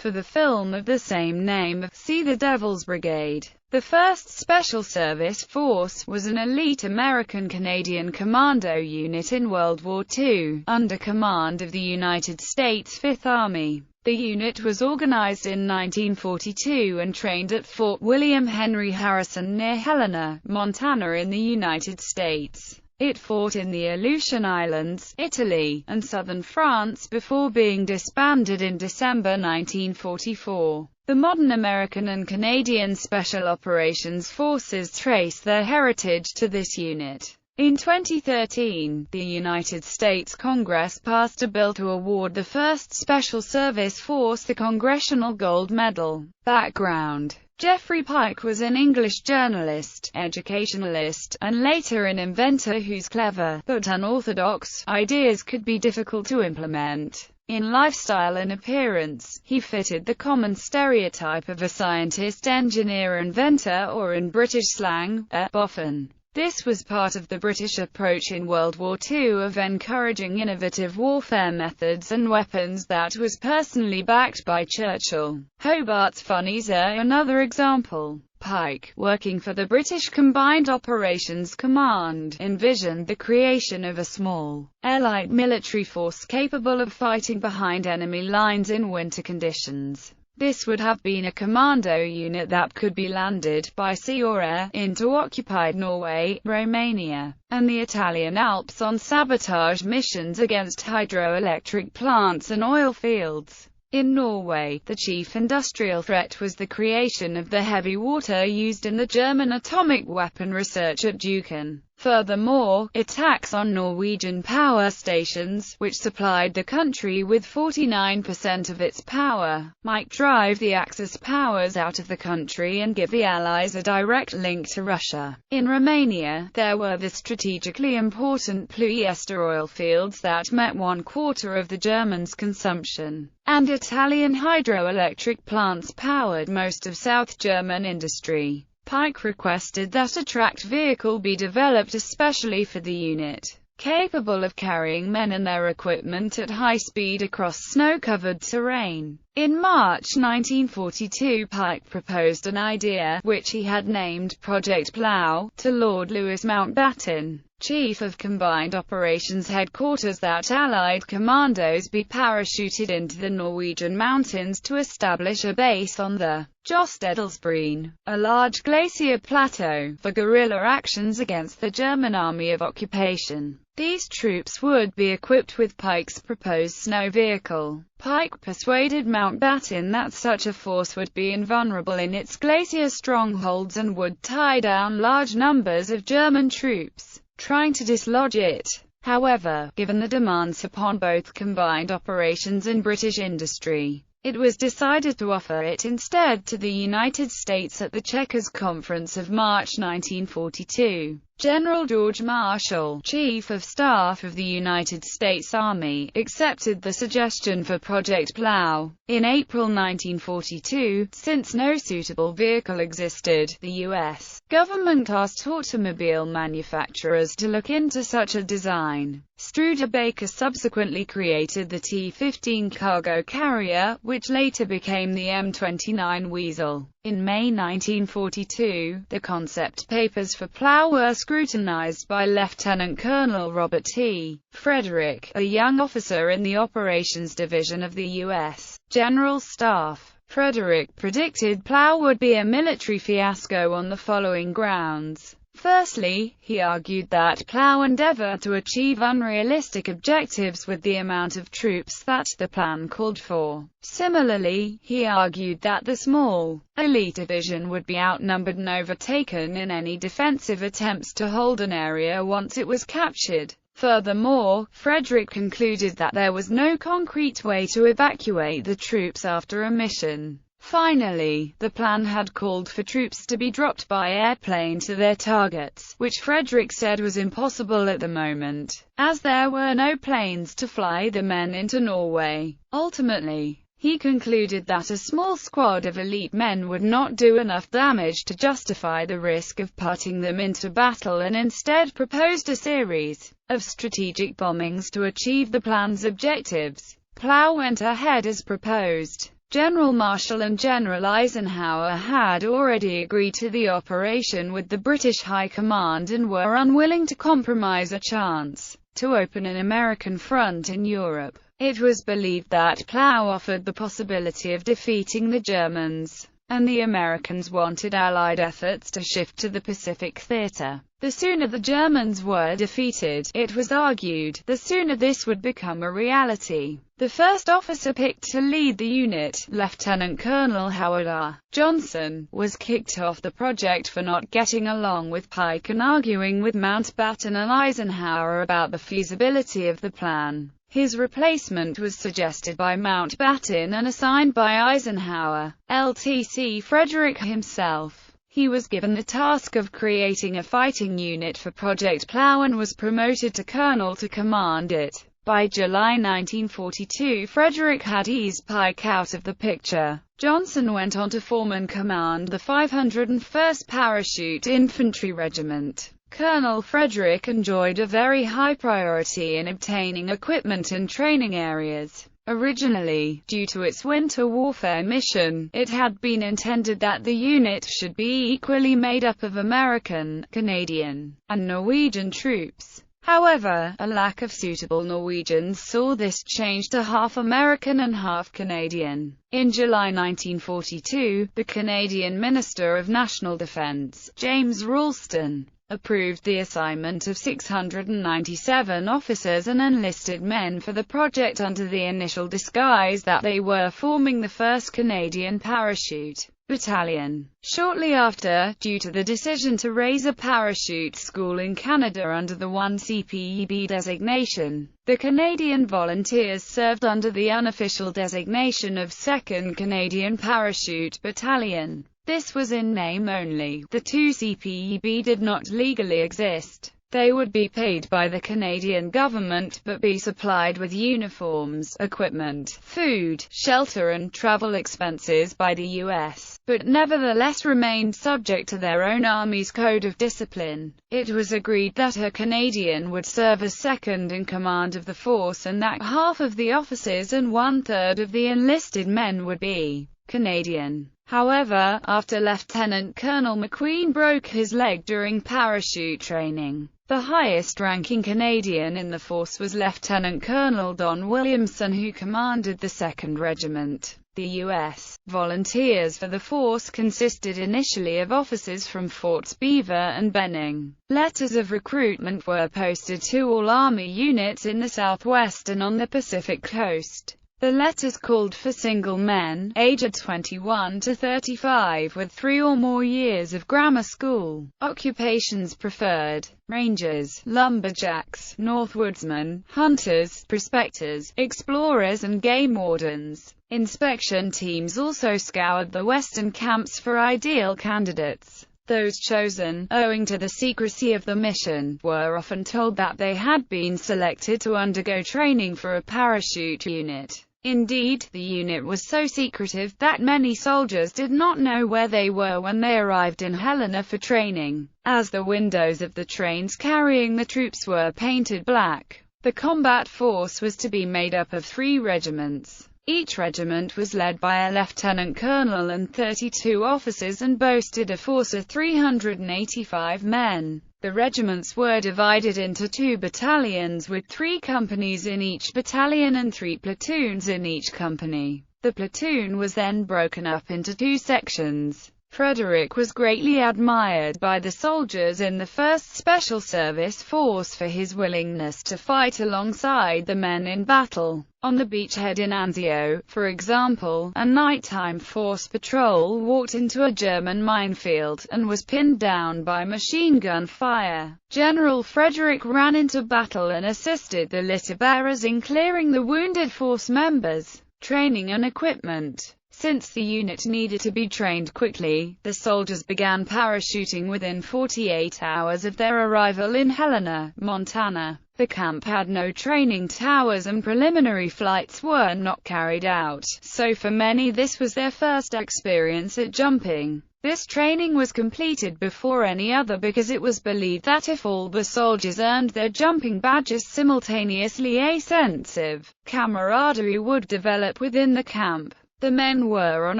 for the film of the same name. See the Devil's Brigade. The 1st Special Service Force was an elite American-Canadian commando unit in World War II, under command of the United States Fifth Army. The unit was organized in 1942 and trained at Fort William Henry Harrison near Helena, Montana in the United States. It fought in the Aleutian Islands, Italy, and southern France before being disbanded in December 1944. The modern American and Canadian Special Operations Forces trace their heritage to this unit. In 2013, the United States Congress passed a bill to award the 1st Special Service Force the Congressional Gold Medal. Background: Jeffrey Pike was an English journalist, educationalist, and later an inventor whose clever, but unorthodox, ideas could be difficult to implement. In lifestyle and appearance, he fitted the common stereotype of a scientist, engineer, inventor, or in British slang, a boffin. This was part of the British approach in World War II of encouraging innovative warfare methods and weapons that was personally backed by Churchill. Hobart's funnies are another example. Pike, working for the British Combined Operations Command, envisioned the creation of a small, air-light military force capable of fighting behind enemy lines in winter conditions. This would have been a commando unit that could be landed by sea or air into occupied Norway, Romania, and the Italian Alps on sabotage missions against hydroelectric plants and oil fields. In Norway, the chief industrial threat was the creation of the heavy water used in the German atomic weapon research at Duken. Furthermore, attacks on Norwegian power stations, which supplied the country with 49% of its power, might drive the Axis powers out of the country and give the Allies a direct link to Russia. In Romania, there were the strategically important polyester oil fields that met 1/4 of the Germans' consumption, and Italian hydroelectric plants powered most of South German industry. Pike requested that a tracked vehicle be developed especially for the unit, capable of carrying men and their equipment at high speed across snow-covered terrain. In March 1942, Pike proposed an idea, which he had named Project Plow, to Lord Louis Mountbatten, Chief of Combined Operations Headquarters, that Allied commandos be parachuted into the Norwegian mountains to establish a base on the Jostedalsbreen, a large glacier plateau, for guerrilla actions against the German Army of Occupation. These troops would be equipped with Pike's proposed snow vehicle. Pike persuaded Mountbatten that such a force would be invulnerable in its glacier strongholds and would tie down large numbers of German troops trying to dislodge it. However, given the demands upon both combined operations and British industry, it was decided to offer it instead to the United States at the Chequers Conference of March 1942. General George Marshall, Chief of Staff of the United States Army, accepted the suggestion for Project Plow. In April 1942, since no suitable vehicle existed, the U.S. government asked automobile manufacturers to look into such a design. Studebaker subsequently created the T-15 cargo carrier, which later became the M29 Weasel. In May 1942, the concept papers for Plow were scrutinized by Lieutenant Colonel Robert T. Frederick, a young officer in the Operations Division of the U.S. General Staff. Frederick predicted Plow would be a military fiasco on the following grounds. Firstly, he argued that Plow endeavored to achieve unrealistic objectives with the amount of troops that the plan called for. Similarly, he argued that the small, elite division would be outnumbered and overtaken in any defensive attempts to hold an area once it was captured. Furthermore, Frederick concluded that there was no concrete way to evacuate the troops after a mission. Finally, the plan had called for troops to be dropped by airplane to their targets, which Frederick said was impossible at the moment, as there were no planes to fly the men into Norway. Ultimately, he concluded that a small squad of elite men would not do enough damage to justify the risk of putting them into battle, and instead proposed a series of strategic bombings to achieve the plan's objectives. Plow went ahead as proposed. General Marshall and General Eisenhower had already agreed to the operation with the British High Command and were unwilling to compromise a chance to open an American front in Europe. It was believed that Plow offered the possibility of defeating the Germans, and the Americans wanted Allied efforts to shift to the Pacific theater. The sooner the Germans were defeated, it was argued, the sooner this would become a reality. The first officer picked to lead the unit, Lieutenant Colonel Howard R. Johnson, was kicked off the project for not getting along with Pike and arguing with Mountbatten and Eisenhower about the feasibility of the plan. His replacement was suggested by Mountbatten and assigned by Eisenhower, LTC Frederick himself. He was given the task of creating a fighting unit for Project Plow and was promoted to colonel to command it. By July 1942, Frederick had eased Pike out of the picture. Johnson went on to form and command the 501st Parachute Infantry Regiment. Colonel Frederick enjoyed a very high priority in obtaining equipment and training areas. Originally, due to its winter warfare mission, it had been intended that the unit should be equally made up of American, Canadian, and Norwegian troops. However, a lack of suitable Norwegians saw this change to half American and half Canadian. In July 1942, the Canadian Minister of National Defence, James Ralston, approved the assignment of 697 officers and enlisted men for the project under the initial disguise that they were forming the 1st Canadian Parachute Battalion. Shortly after, due to the decision to raise a parachute school in Canada under the 1CPEB designation, the Canadian Volunteers served under the unofficial designation of 2nd Canadian Parachute Battalion. This was in name only. The 2CPEB did not legally exist. They would be paid by the Canadian government but be supplied with uniforms, equipment, food, shelter and travel expenses by the U.S., but nevertheless remained subject to their own Army's code of discipline. It was agreed that a Canadian would serve as second in command of the force and that half of the officers and one-third of the enlisted men would be Canadian. However, after Lieutenant Colonel McQueen broke his leg during parachute training, the highest-ranking Canadian in the force was Lieutenant Colonel Don Williamson, who commanded the 2nd Regiment. The U.S. volunteers for the force consisted initially of officers from Forts Beaver and Benning. Letters of recruitment were posted to all Army units in the Southwest and on the Pacific Coast. The letters called for single men, aged 21 to 35 with 3 or more years of grammar school. Occupations preferred: rangers, lumberjacks, northwoodsmen, hunters, prospectors, explorers and game wardens. Inspection teams also scoured the western camps for ideal candidates. Those chosen, owing to the secrecy of the mission, were often told that they had been selected to undergo training for a parachute unit. Indeed, the unit was so secretive that many soldiers did not know where they were when they arrived in Helena for training, as the windows of the trains carrying the troops were painted black. The combat force was to be made up of 3 regiments. Each regiment was led by a lieutenant colonel and 32 officers and boasted a force of 385 men. The regiments were divided into 2 battalions with 3 companies in each battalion and 3 platoons in each company. The platoon was then broken up into 2 sections. Frederick was greatly admired by the soldiers in the 1st Special Service Force for his willingness to fight alongside the men in battle. On the beachhead in Anzio, for example, a nighttime force patrol walked into a German minefield, and was pinned down by machine gun fire. General Frederick ran into battle and assisted the litter bearers in clearing the wounded force members. Training and equipment. Since the unit needed to be trained quickly, the soldiers began parachuting within 48 hours of their arrival in Helena, Montana. The camp had no training towers and preliminary flights were not carried out, so for many this was their first experience at jumping. This training was completed before any other because it was believed that if all the soldiers earned their jumping badges simultaneously, a sense of camaraderie would develop within the camp. The men were on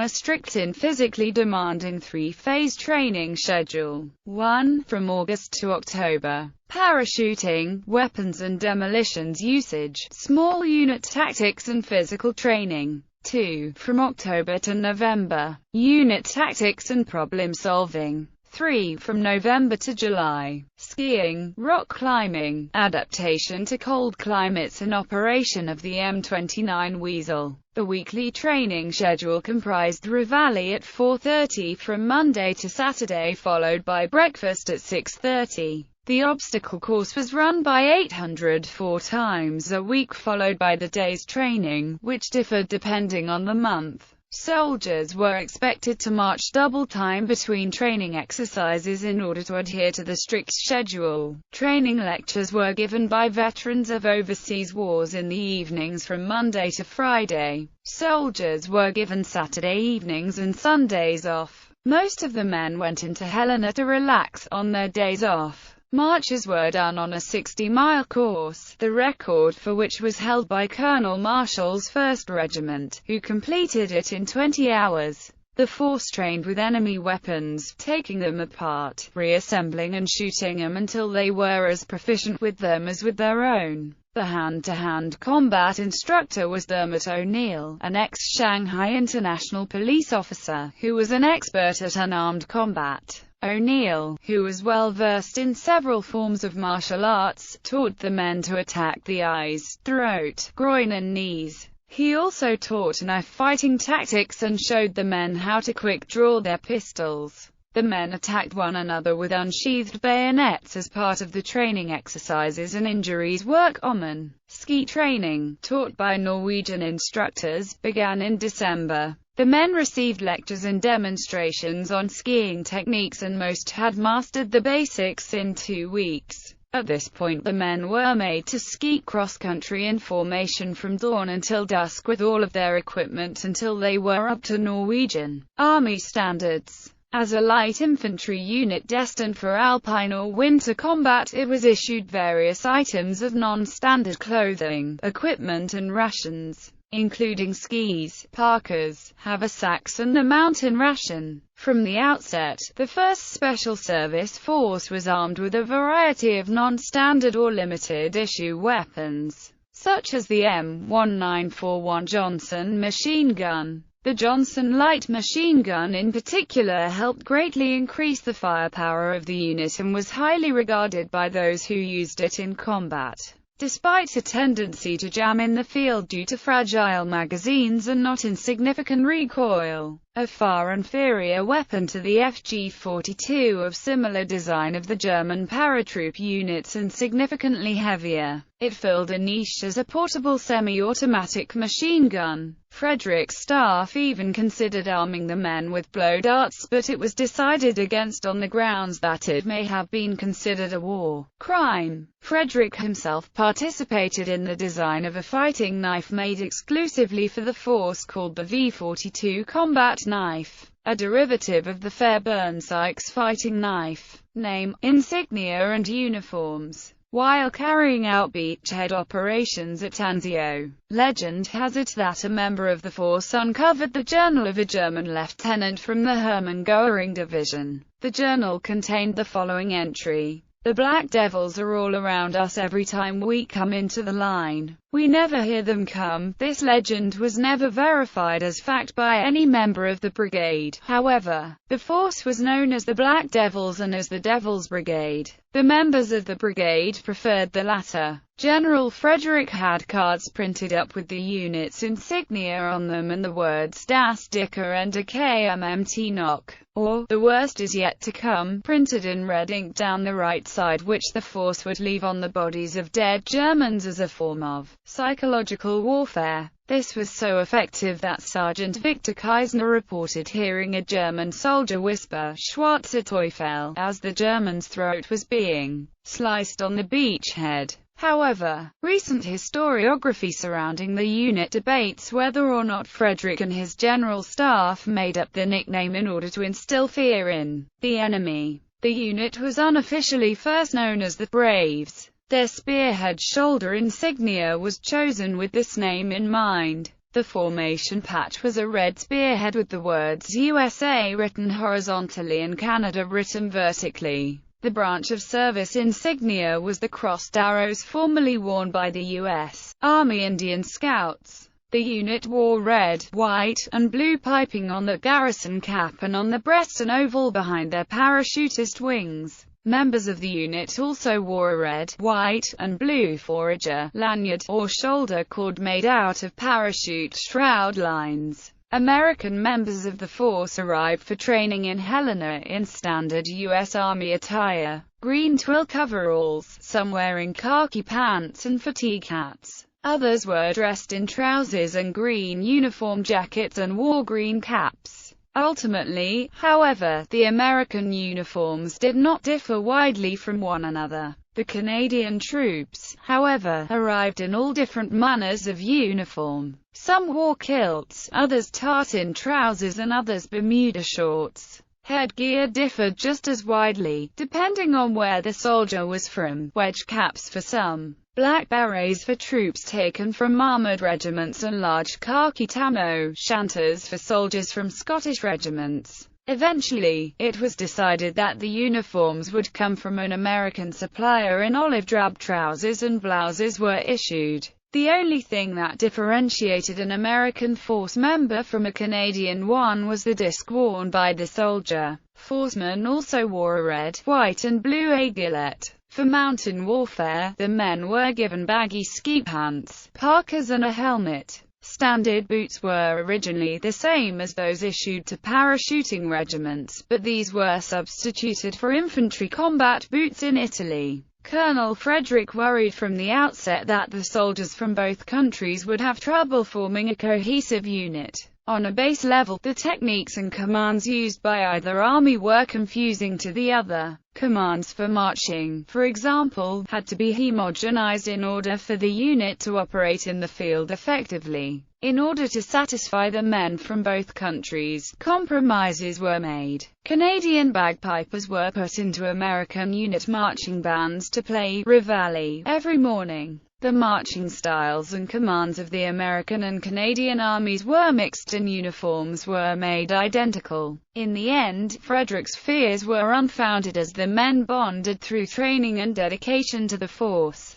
a strict and physically demanding three-phase training schedule. 1. From August to October. Parachuting, weapons and demolitions usage, small unit tactics and physical training. 2. From October to November. Unit tactics and problem solving. 3. From November to July. Skiing, rock climbing, adaptation to cold climates and operation of the M29 Weasel. The weekly training schedule comprised reveille at 4:30 from Monday to Saturday, followed by breakfast at 6:30. The obstacle course was run by 800 4 times a week, followed by the day's training, which differed depending on the month. Soldiers were expected to march double time between training exercises in order to adhere to the strict schedule. Training lectures were given by veterans of overseas wars in the evenings from Monday to Friday. Soldiers were given Saturday evenings and Sundays off. Most of the men went into Helena to relax on their days off. Marches were done on a 60-mile course, the record for which was held by Colonel Marshall's 1st Regiment, who completed it in 20 hours. The force trained with enemy weapons, taking them apart, reassembling and shooting them until they were as proficient with them as with their own. The hand-to-hand combat instructor was Dermot O'Neill, an ex-Shanghai International Police officer, who was an expert at unarmed combat. O'Neill, who was well versed in several forms of martial arts, taught the men to attack the eyes, throat, groin and knees. He also taught knife fighting tactics and showed the men how to quick-draw their pistols. The men attacked one another with unsheathed bayonets as part of the training exercises, and injuries were common. Ski training, taught by Norwegian instructors, began in December. The men received lectures and demonstrations on skiing techniques, and most had mastered the basics in 2 weeks. At this point the men were made to ski cross-country in formation from dawn until dusk with all of their equipment until they were up to Norwegian Army standards. As a light infantry unit destined for alpine or winter combat, it was issued various items of non-standard clothing, equipment and rations, including skis, parkas, haversacks and the mountain ration. From the outset, the 1st Special Service Force was armed with a variety of non-standard or limited-issue weapons, such as the M1941 Johnson machine gun. The Johnson light machine gun in particular helped greatly increase the firepower of the unit and was highly regarded by those who used it in combat. Despite a tendency to jam in the field due to fragile magazines and not insignificant recoil, a far inferior weapon to the FG-42 of similar design of the German paratroop units and significantly heavier, it filled a niche as a portable semi-automatic machine gun. Frederick's staff even considered arming the men with blow darts, but it was decided against on the grounds that it may have been considered a war crime. Frederick himself participated in the design of a fighting knife made exclusively for the force called the V-42 combat knife, a derivative of the Fairburn Sykes fighting knife. Name, insignia and uniforms. While carrying out beachhead operations at Anzio, legend has it that a member of the force uncovered the journal of a German lieutenant from the Hermann Göring division. The journal contained the following entry: "The Black Devils are all around us every time we come into the line. We never hear them come." This legend was never verified as fact by any member of the brigade. However, the force was known as the Black Devils and as the Devil's Brigade. The members of the brigade preferred the latter. General Frederick had cards printed up with the unit's insignia on them and the words Das Dicke and KMMT Knock, or "The worst is yet to come," printed in red ink down the right side, which the force would leave on the bodies of dead Germans as a form of psychological warfare. This was so effective that Sergeant Victor Kaisner reported hearing a German soldier whisper "Schwarzer Teufel" as the German's throat was being sliced on the beachhead. However, recent historiography surrounding the unit debates whether or not Frederick and his general staff made up the nickname in order to instill fear in the enemy. The unit was unofficially first known as the Braves. Their spearhead shoulder insignia was chosen with this name in mind. The formation patch was a red spearhead with the words USA written horizontally and Canada written vertically. The branch of service insignia was the crossed arrows formerly worn by the U.S. Army Indian Scouts. The unit wore red, white, and blue piping on the garrison cap and on the breast and oval behind their parachutist wings. Members of the unit also wore a red, white, and blue forager, lanyard, or shoulder cord made out of parachute shroud lines. American members of the force arrived for training in Helena in standard U.S. Army attire, green twill coveralls, some wearing khaki pants and fatigue hats. Others were dressed in trousers and green uniform jackets and wore green caps. Ultimately, however, the American uniforms did not differ widely from one another. The Canadian troops, however, arrived in all different manners of uniform. Some wore kilts, others tartan trousers and others Bermuda shorts. Headgear differed just as widely, depending on where the soldier was from, wedge caps for some, black berets for troops taken from armoured regiments and large khaki tam-o-shanters for soldiers from Scottish regiments. Eventually, it was decided that the uniforms would come from an American supplier and olive drab trousers and blouses were issued. The only thing that differentiated an American force member from a Canadian one was the disc worn by the soldier. Forcemen also wore a red, white and blue aiguillet. For mountain warfare, the men were given baggy ski pants, parkas and a helmet. Standard boots were originally the same as those issued to parachuting regiments, but these were substituted for infantry combat boots in Italy. Colonel Frederick worried from the outset that the soldiers from both countries would have trouble forming a cohesive unit. On a base level, the techniques and commands used by either army were confusing to the other. Commands for marching, for example, had to be homogenized in order for the unit to operate in the field effectively. In order to satisfy the men from both countries, compromises were made. Canadian bagpipers were put into American unit marching bands to play reveille every morning. The marching styles and commands of the American and Canadian armies were mixed and uniforms were made identical. In the end, Frederick's fears were unfounded as the men bonded through training and dedication to the force.